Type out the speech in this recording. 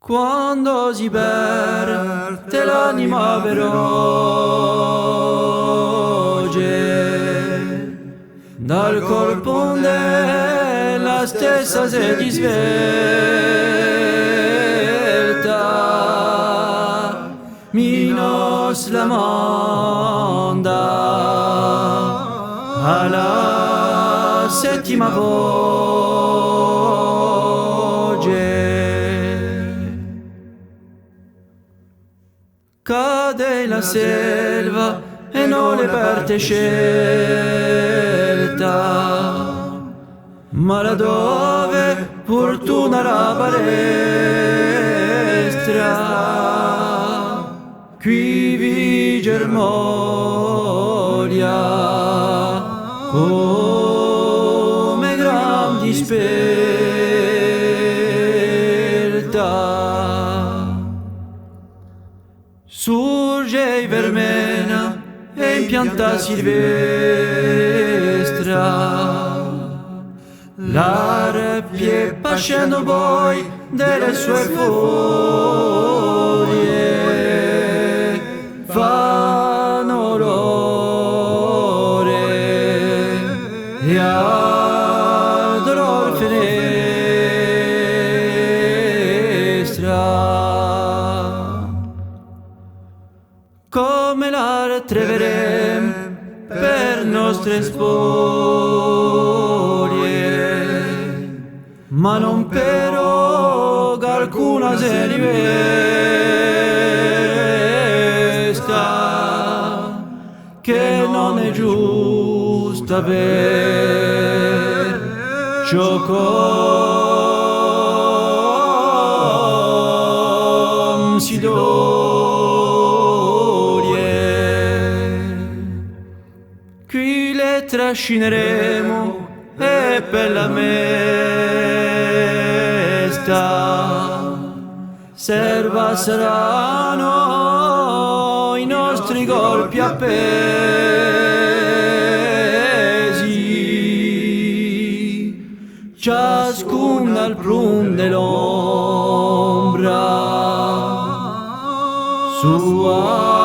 Quando si perde l'anima veloce, dal colpo della stessa se ti svelta, minos la monda alla settima voce. Cade la selva e non le parte scelta, ma laddove fortuna la palestra, qui vige Moria come gran disperta. Surge vermena e impianta silvestra, l'arpie pascendo poi delle sue foglie fanno l'ore e al dolor finestra. Come la retroverem per nostre spolie, ma non però che alcuna se rivesca, che non è giusta per ciò si qui le trascineremo e per la mesta serva saranno i nostri colpi appesi, ciascun al prun dell'ombra sua.